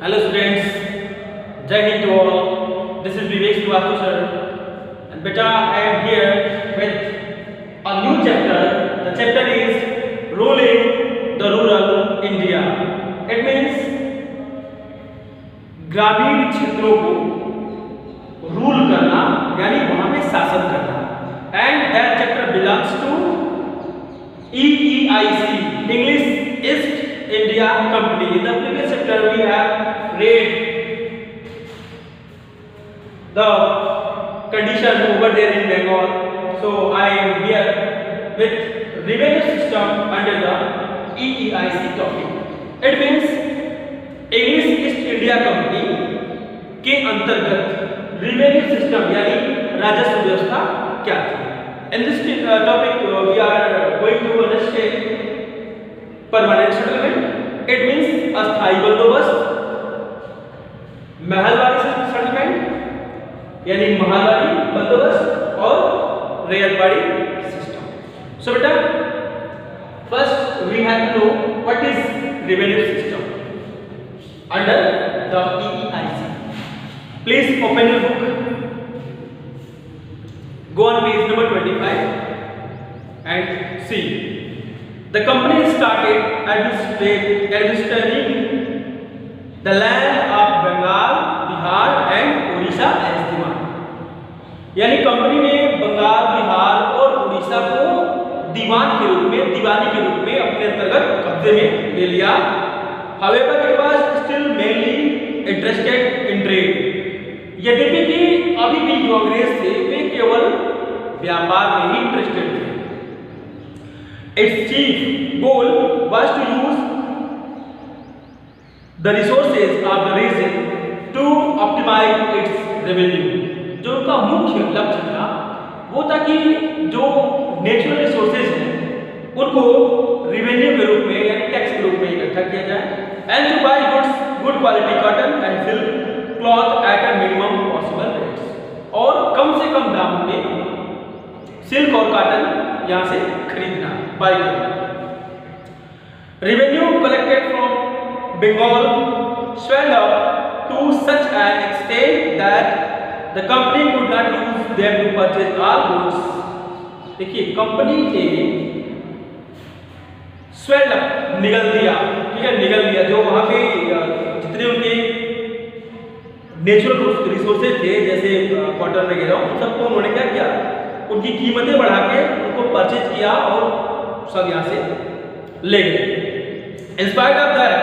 Hello students, Jai Hind to all. This is Vivek Srivastava sir, and beta I am here with a new chapter. The chapter is ruling the rural India. It means ग्रामीण क्षेत्रों को rule करना यानी वहां पे शासन करना. And that chapter belongs to EEIC, English East India Company. In the previous chapter we have read the condition over there in Bengal. So I am here with revenue system under the EEIC topic. It means English East India Company के अंतर्गत revenue system यानी राजस्व व्यवस्था क्या थी. In this topic we are going to understand permanent settlement. It means अस्थायी बंदोबस्त, Mahalwari settlement यानी महलवारी बंदोबस्त और रेयरबाड़ी सिस्टम. सो बेटा first we have to know what is revenue system under the EEIC. Please open your book, go on page number 25 and see. The company started administering the land of Bengal, Bihar and Odisha as diwan. यानी company ने बंगाल, बिहार और उड़ीसा को दीवान के रूप में, दीवानी के रूप में अपने अंतर्गत कब्जे में ले लिया. However, it was still mainly interested in trade. यद्यपि कि अभी भी जो अंग्रेज थे वे केवल व्यापार में ही इंटरेस्टेड थे. Its chief goal was to use the resources of the region to optimize its revenue. जो उनका मुख्य लक्ष्य था वो था कि जो नेचुरल रिसोर्सेज हैं उनको रेवेन्यू के रूप में यानी टैक्स के रूप में इकट्ठा किया जाए. And to buy good quality cotton and silk cloth at a minimum possible rates. और कम से कम दाम में सिल्क और कॉटन यहाँ से खरीदना, बाय करना. Revenue collected from Bengal swelled up to such an extent that the company could not use them to purchase all goods. देखिए कंपनी ने swelled up निगल दिया, ठीक है, निगल दिया जो वहाँ पे जितने उनके नेचुरल रिसोर्सेज थे जैसे कॉटन वगैरह उन सबको उन्होंने क्या किया, उनकी कीमतें बढ़ा के उनको परचेज किया और सब यहाँ से ले गए. In spite of that,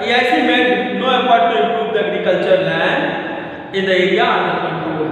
EIC made no effort to improve the agricultural land in the area under control.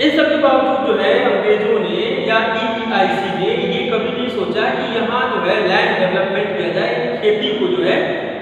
इन सब के बावजूद जो है अंग्रेजों ने या EEIC ने ये कभी नहीं सोचा कि यहाँ जो है लैंड डेवलपमेंट किया जाए, खेती को जो है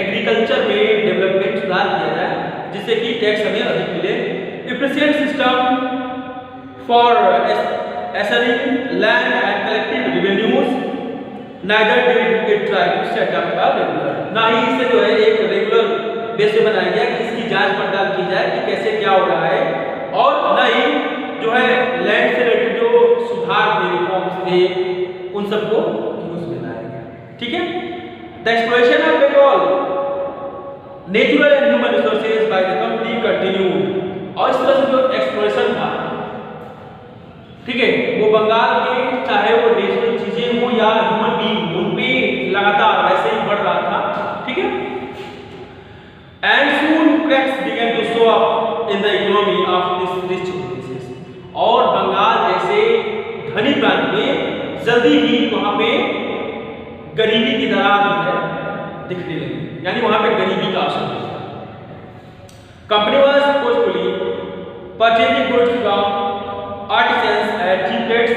एग्रीकल्चर में डेवलपमेंट सुधार किया जाए जिससे कि टैक्स हमें अधिक मिले. Efficient system for assuring land and collecting revenues. Neither did it try to set up a regular. ना ही इसे जो है एक रेगुलर बेस पे बनाया गया कि इसकी जांच पड़ताल की जाए कि कैसे क्या हो रहा है, और न ही जो है लैंड से रिलेटेड जो सुधार थे, रिफॉर्म्स थे, उन सबको यूज में लाया गया. ठीक है. The exploitation of Bengal natural and human resources by the company continued. और इस तरह से जो एक्सप्लॉयटेशन था, ठीक है, वो बंगाल के चाहे वो नेचुरल चीजें हो या ह्यूमन बीइंग उन पे लगातार वैसे ही बढ़ रहा था. ठीक है. And soon cracks began to show up in the economy of this rich places. और बंगाल जैसे धनी प्रांत में जल्दी ही वहां पे गरीबी की दरार जो है दिखने लगी, यानी वहां पे गरीबी का असर था. Company was forcefully purchasing goods from artisans at cheap rates.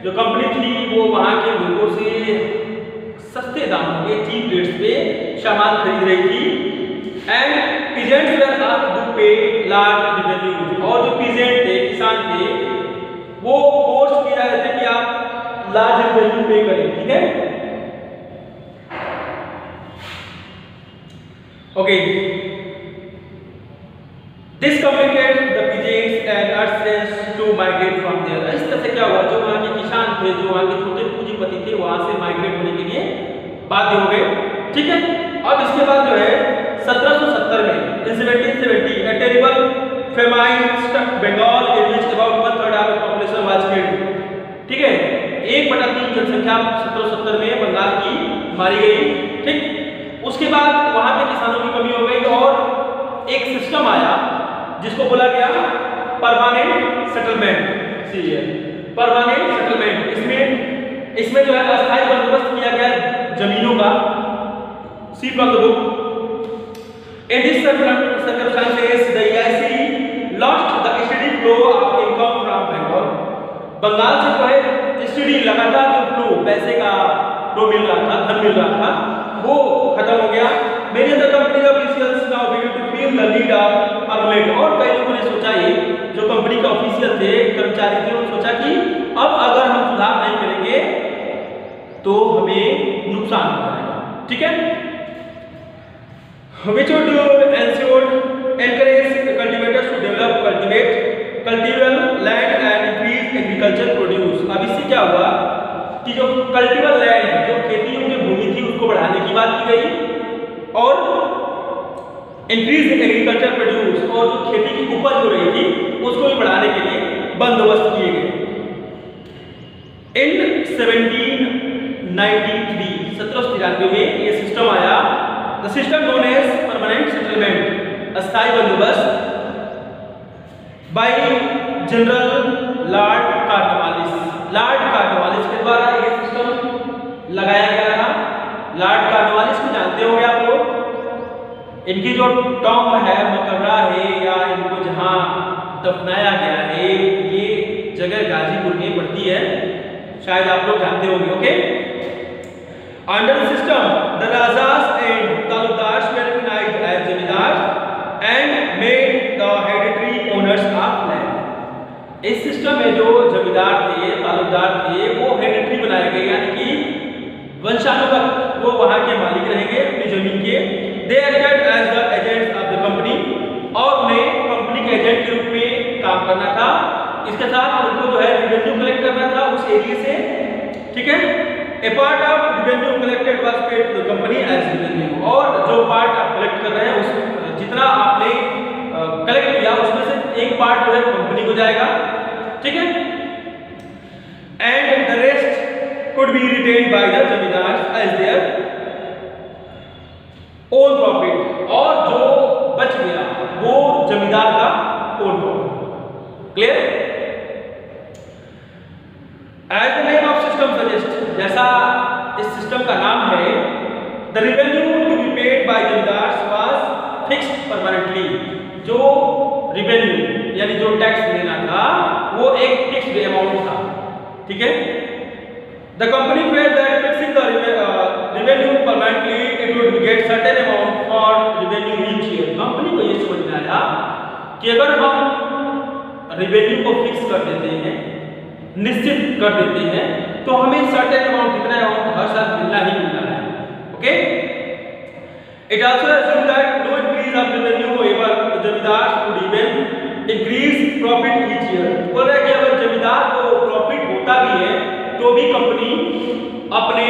जो कंपनी थी वो वहाँ के लोगों से सस्ते दामों पे, चीप रेट्स पे सामान खरीद रही थी. And peasants were asked to pay large revenue. और जो पीजेंट थे, किसान थे, वो फोर्स किए जा रहे थे कि आप लार्ज रेवेन्यू पे करें. ठीक है. Okay. This compelled the peasants and artisans to migrate from there. इस तरह से क्या हुआ, जो वहाँ के किसान थे, जो वहाँ के छोटे पूंजीपति थे, वहाँ से माइग्रेट होने के लिए बाध्य हो गए. ठीक है. अब इसके बाद जो है 1770 में in 1770 a terrible famine struck Bengal in which about 1/3 of the population was killed. ठीक है, 1/3 जनसंख्या 1770 में बंगाल की मारी गई। ठीक, उसके बाद वहां पे किसानों की कमी हो गई और एक सिस्टम आया जिसको बोला गया परमानेंट सेटलमेंट। परमानेंट सेटलमेंट, इसमें जो है अस्थायी बंदोबस्त किया गया जमीनों का। See from the book, in this circumstances the EIC lost the steady flow of income from Bengal. Bengal से जो है स्टेडी लगातार जो फ्लो पैसे का फ्लो मिल रहा था, धन मिल रहा था, वो खत्म हो गया। Many of the company officials now began to feel the need of permanent, और कई लोगों ने सोचा, ये जो कंपनी के ऑफिशियल थे, कर्मचारी थे, उन्होंने सोचा कि अब अगर हम सुधार नहीं करेंगे तो हमें नुकसान हो जाएगा। ठीक है, which would ensure encourage cultivators to develop cultivable land and increase agriculture produce। अब इससे क्या हुआ कि जो कल्टिवेबल लैंड, जो खेती योग्य भूमि थी, उसको बढ़ाने की बात की गई और इंक्रीज एग्रीकल्चर प्रोड्यूस, और जो खेती की उपज हो रही थी उसको भी बढ़ाने के लिए बंदोबस्त किए गए। इन 1793 में ये सिस्टम आया, the system known as permanent settlement, अस्थायी बंदोबस्त, by general lord Cornwallis. Lord Cornwallis के द्वारा ये सिस्टम लगाया गया था। लॉर्ड कॉर्नवालिस को जानते होंगे आप लोग, इनकी जो टॉम्ब है, मकबरा है, या इनको जहां दफनाया गया है, ये जगह गाजीपुर में पड़ती है, शायद आप लोग जानते होंगे। Okay, under the system the rajas and talukdars were recognized as zamindars and made the hereditary owners of land. इस सिस्टम में जो जमींदार थे, तालुकदार थे, वो हेरिडिटरी बनाए गए, यानी कि वंशानुगत वो वहां के मालिक रहेंगे अपनी जमीन के। They acted as the agents of the company, और उन्हें कंपनी के एजेंट के रूप में काम करना था। इसके साथ उनको जो है रेवेन्यू कलेक्ट करना था उस एरिया से। ठीक है, a part of revenue collected was paid to the company as revenue, और जो पार्ट आप कलेक्ट कर रहे हैं, उस जितना आपने कलेक्ट किया उसमें से एक पार्ट जो है कंपनी को जाएगा। ठीक है, and the rest could be retained by the zamindars as their own profit, और जो बच गया वो जमींदार का own profit. Clear? As the name of system suggest, जैसा इस सिस्टम का नाम है, the revenue to be paid by zamindars was fixed permanently. जो रेवेन्यू यानी जो टैक्स देना था वो एक फिक्स्ड अमाउंट था। ठीक है, the company failed that fixing the revenue permanently it would get certain amount for revenue each year. Company को ये समझ में आया कि अगर हम रेवेन्यू को फिक्स कर देते हैं, निश्चित कर देते हैं, तो हमें सर्टेन अमाउंट, कितना अमाउंट हर साल मिलना ही मिलना है। Okay, it also assumed that no increase of revenue ever जमींदार would even increase profit each year। बोल रहा है कि अगर जमींदार को प्रॉफिट होता भी है तो भी कंपनी अपने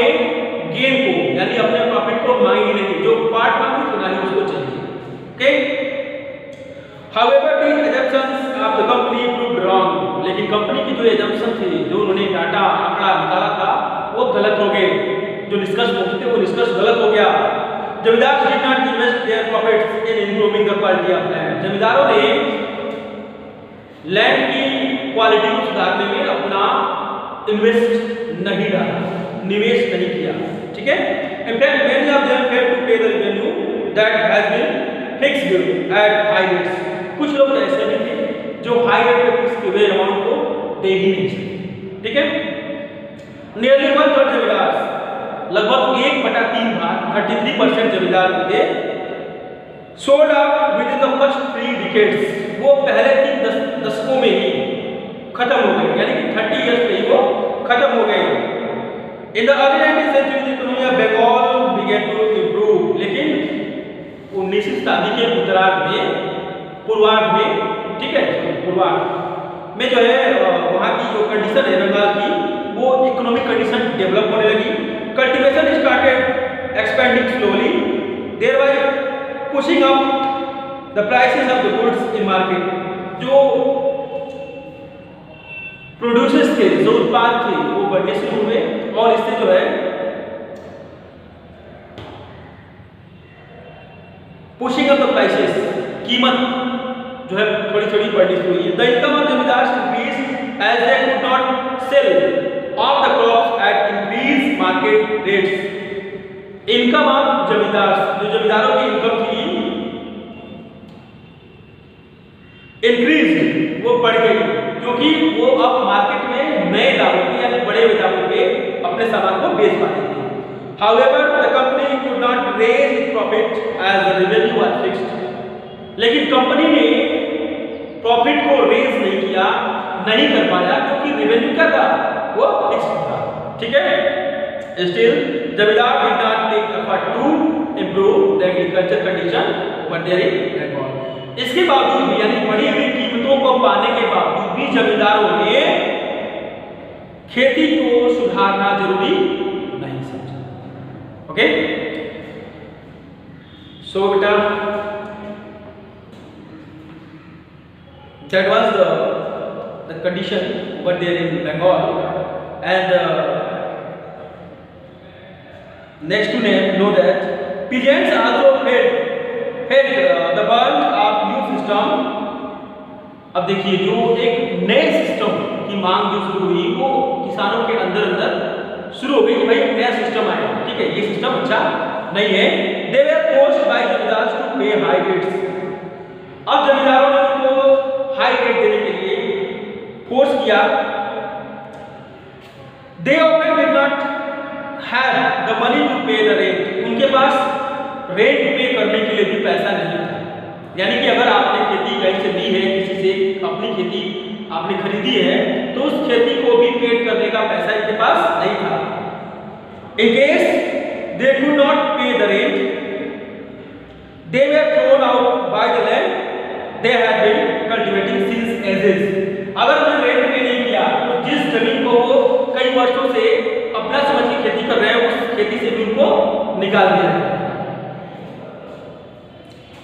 गेन को, यानी अपने प्रॉफिट को मांगी नहीं, जो पार्ट मांगी तो नहीं उसको चाहिए। Okay, however these assumptions of the company proved wrong, लेकिन कंपनी की जो assumption थी, जो उन्होंने डाटा आंकड़ा निकाला था, वो गलत हो गए। जो निष्कर्ष पहुंचे थे वो निष्कर्ष गलत हो गया। जमींदार did not invest their profits in improving the quality of land। जमींदारों ने लैंड की क्वालिटी को सुधारने में अपना इन्वेस्ट नहीं डाला, निवेश नहीं किया। ठीक है, in fact many of them failed to pay the revenue that has been fixed at high rates। कुछ लोग ऐसे भी थे जो हाई रेट पे फिक्स किए हुए अमाउंट को दे ही नहीं सकते। ठीक है, नियरली 1/3 जमींदार, लगभग 1/3 भाग 33% जमींदार थे, sold out with in the first 3 decades. वो पहले 3 दशकों में ही खत्म हो गए, यानी कि 30 इयर्स में ही वो खत्म हो गए। In the early 19th century the economy of Bengal began to improve, लेकिन 19वीं शताब्दी के उत्तरार्ध में, पूर्वार्ध में, ठीक है, पूर्वार्ध में जो है वहाँ की जो कंडीशन है बंगाल की, वो इकोनॉमिक कंडीशन डेवलप होने लगी। Cultivation started expanding slowly, thereby pushing up the prices of the goods in market, जो प्रोड्यूसर्स थे, जो उत्पाद थे, वो बढ़ने शुरू हुए और इससे जो है पुशिंग अप द प्राइसेस, कीमत जो है थोड़ी थोड़ी बढ़नी शुरू हुई है। The income of zamindar increase as they could not sell off the crops at increase market rates. Income of zamindar, जो जमींदारों की इनकम थी इंक्रीज, वो बढ़ गई क्योंकि वो अब मार्केट में नए दामों पे यानी बड़े दामों पे अपने सामान को बेच पाते थे। However, the company could not raise its profit as the revenue was fixed. लेकिन कंपनी ने प्रॉफिट को रेज नहीं किया, नहीं कर पाया क्योंकि रेवेन्यू क्या था, वो फिक्स्ड था। ठीक है, स्टिल जमींदार did not take effort to improve the agriculture condition but there is record. इसके बावजूद भी यानी बढ़ी हुई कीमतों को पाने के बावजूद भी जमींदारों ने खेती को सुधारना जरूरी नहीं समझा। ओके, सो बेटा that was the condition over there in Bengal, and next to know that peasants also had the birth of new system. अब देखिए जो एक नए सिस्टम की मांग जो शुरू हुई वो किसानों के अंदर शुरू हो गई कि भाई नया सिस्टम आया, ठीक है, ये सिस्टम अच्छा नहीं है। They were forced by zamindars to pay high rates. अब जमींदारों ने उनको हाई रेट देने के लिए फोर्स किया। They often did not have the money to pay the rent. उनके पास रेंट पे करने के लिए भी पैसा नहीं था। यानी कि अगर आपने खेती कहीं से ली है, किसी से अपनी खेती आपने खरीदी है, तो उस खेती को भी पेड करने का पैसा इनके पास नहीं था। In case they could not pay the rent, they were thrown out by the land they had been cultivating since ages. अगर उन्हें रेंट पे नहीं किया तो जिस जमीन को वो कई वर्षों से अपना समझ के खेती कर रहे हैं, उस खेती से भी उनको निकाल दिया है।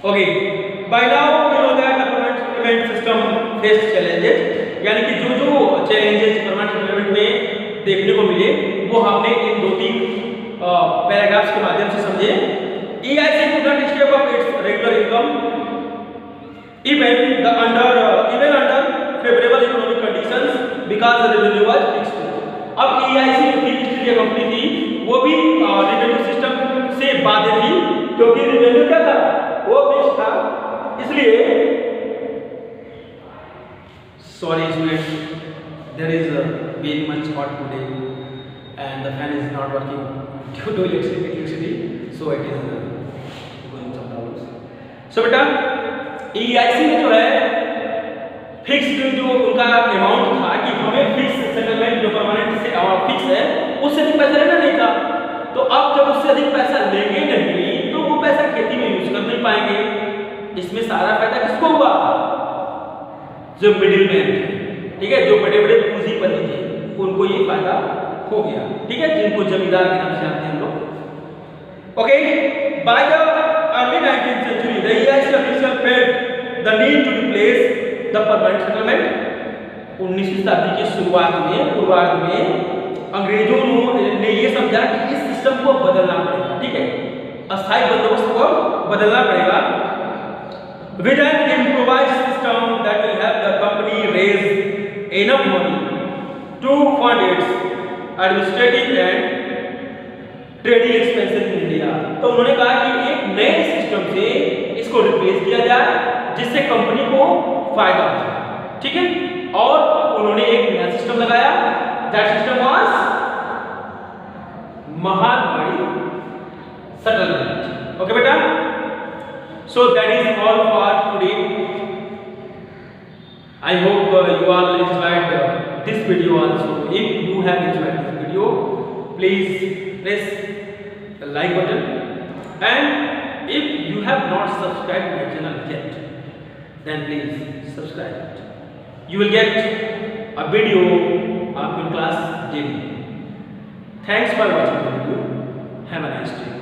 Okay, by now we know that the permanent settlement system face challenges, यानी कि जो जो चैलेंजेस परमानेंट सेटलमेंट में देखने को मिले वो हमने इन 2-3 पैराग्राफ्स के माध्यम से समझे। EIC could not step up its regular income even under favorable economic conditions because the revenue was fixed. अब EIC जो थी, ईस्ट इंडिया कंपनी थी, वो भी रेवेन्यू सिस्टम से बाधित थी क्योंकि रेवेन्यू क्या था, वो फिक्स था। इसलिए sorry students, there is very much hot today and the fan is not working due to electricity, so it is going some problems. So बेटा EIC में जो है फिक्स्ड जो उनका अमाउंट था कि हमें फिक्स सेटलमेंट जो परमानेंट से फिक्स है उससे अधिक पैसा लेना नहीं था। तो अब जब उससे अधिक पैसा लेंगे नहीं तो वो पैसा खेती में यूज कर नहीं पाएंगे। इसमें सारा फायदा किसको हुआ, जो मिडिल मैन थे, ठीक है, जो बड़े बड़े पूंजीपति थे, उनको ये फायदा हो गया, ठीक है, जिनको जमींदार के नाम से जानते हैं हम लोग। Okay, by the early 19th century the EIC official felt the need to replace the permanent settlement। 19वीं शताब्दी के शुरुआत में पूर्वार्ध में अंग्रेजों ने ये समझा कि इस सिस्टम को बदलना पड़ेगा, ठीक है, अस्थायी बंदोबस्त को बदलना पड़ेगा। With an improvised system that will help the company raise enough money to fund its administrative and trading expenses in India। तो उन्होंने कहा कि एक नए सिस्टम से इसको रिप्लेस किया जाए जिससे कंपनी को फायदा हो, ठीक है, और उन्होंने एक नया सिस्टम लगाया। That system was महालमाड़ी settlement। Okay बेटा, so that is all for today। I hope you all enjoyed this video also. If you have enjoyed this video, please press the like button, and if you have not subscribed my channel yet, then please subscribe it. You will get a video of your class daily. Thanks for watching the video. Have a nice day.